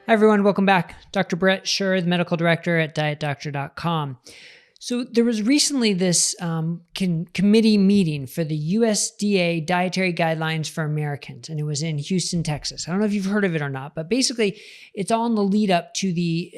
Hi, everyone. Welcome back. Dr. Brett Scher, the medical director at dietdoctor.com. So there was recently this committee meeting for the USDA Dietary Guidelines for Americans, and it was in Houston, Texas. I don't know if you've heard of it or not, but basically it's all in the lead up to the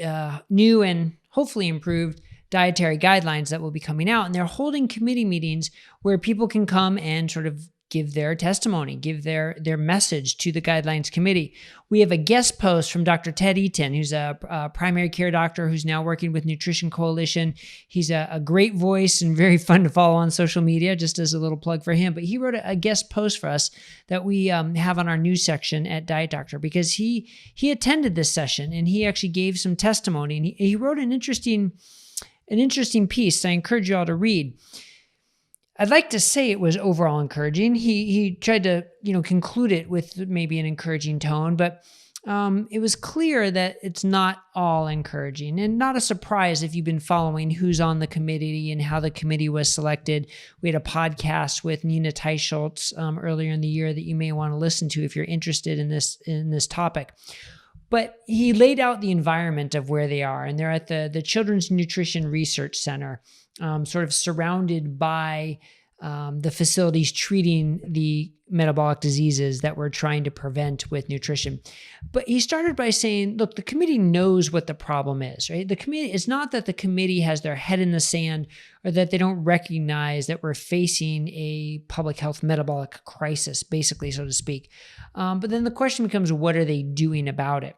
new and hopefully improved dietary guidelines that will be coming out. And they're holding committee meetings where people can come and sort of give their testimony, give their message to the guidelines committee. We have a guest post from Dr. Ted Eytan, who's a primary care doctor who's now working with Nutrition Coalition. He's a great voice and very fun to follow on social media, just as a little plug for him. But he wrote a guest post for us that we have on our news section at Diet Doctor, because he attended this session and he actually gave some testimony, and he wrote an interesting piece I encourage you all to read. I'd like to say it was overall encouraging. He tried to, conclude it with maybe an encouraging tone, but it was clear that it's not all encouraging, and not a surprise if you've been following who's on the committee and how the committee was selected. We had a podcast with Nina Teicholz earlier in the year that you may want to listen to if you're interested in this topic. But he laid out the environment of where they are, and they're at the Children's Nutrition Research Center, sort of surrounded by the facilities treating the metabolic diseases that we're trying to prevent with nutrition. But he started by saying, look, the committee knows what the problem is, right? It's not that the committee has their head in the sand or that they don't recognize that we're facing a public health metabolic crisis, basically, so to speak. But then the question becomes, what are they doing about it?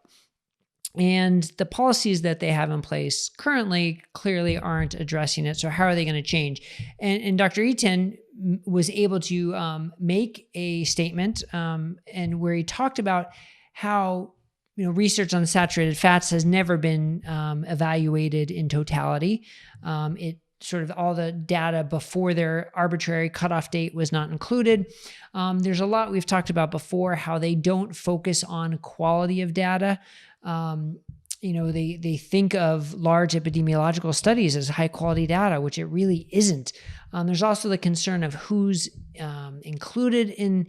And the policies that they have in place currently clearly aren't addressing it. So how are they going to change? And Dr. Eytan was able to make a statement and where he talked about how research on saturated fats has never been evaluated in totality. It sort of all the data before their arbitrary cutoff date was not included. There's a lot we've talked about before, how they don't focus on quality of data. They think of large epidemiological studies as high quality data, which it really isn't. There's also the concern of who's included in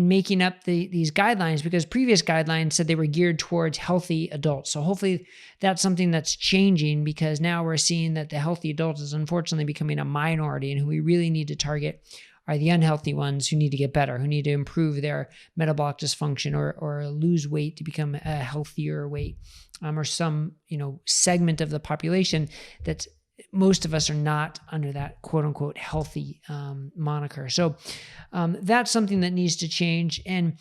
making up these guidelines, because previous guidelines said they were geared towards healthy adults. So hopefully that's something that's changing, because now we're seeing that the healthy adult is unfortunately becoming a minority, and who we really need to target are the unhealthy ones who need to get better, who need to improve their metabolic dysfunction or lose weight to become a healthier weight, or some segment of the population that most of us are not under that quote unquote healthy moniker. So that's something that needs to change. And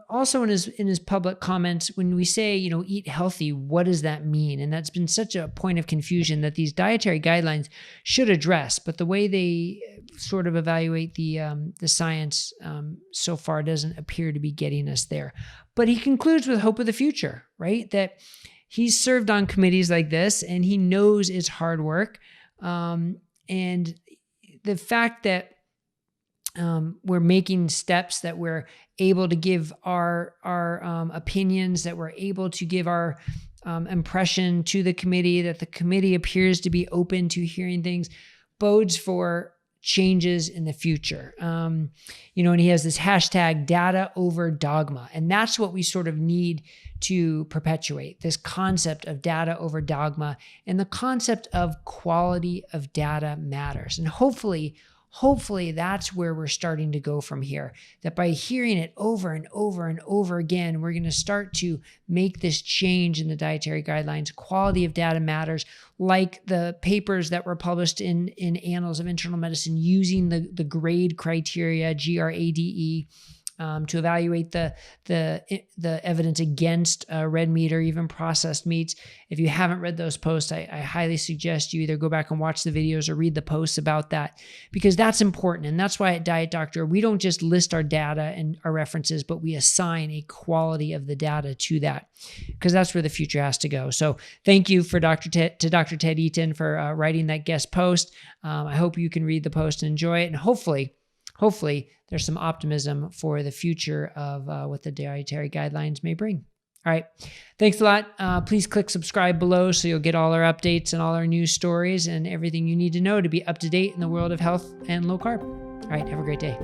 also in his public comments, when we say, eat healthy, what does that mean? And that's been such a point of confusion that these dietary guidelines should address, but the way they sort of evaluate the science so far doesn't appear to be getting us there. But he concludes with hope of the future, right? That he's served on committees like this, and he knows it's hard work. And the fact that we're making steps, that we're able to give our opinions, that we're able to give our impression to the committee, that the committee appears to be open to hearing things, bodes for changes in the future. And he has this hashtag data over dogma. And that's what we sort of need to perpetuate, this concept of data over dogma, and the concept of quality of data matters. And hopefully that's where we're starting to go from here, that by hearing it over and over and over again, we're going to start to make this change in the dietary guidelines. Quality of data matters, like the papers that were published in Annals of Internal Medicine using the GRADE criteria, GRADE, to evaluate the evidence against red meat or even processed meats. If you haven't read those posts, I highly suggest you either go back and watch the videos or read the posts about that, because that's important. And that's why at Diet Doctor, we don't just list our data and our references, but we assign a quality of the data to that, because that's where the future has to go. So thank you to Dr. Ted Eytan for writing that guest post. I hope you can read the post and enjoy it. And hopefully there's some optimism for the future of what the dietary guidelines may bring. All right. Thanks a lot. Please click subscribe below so you'll get all our updates and all our news stories and everything you need to know to be up to date in the world of health and low carb. All right. Have a great day.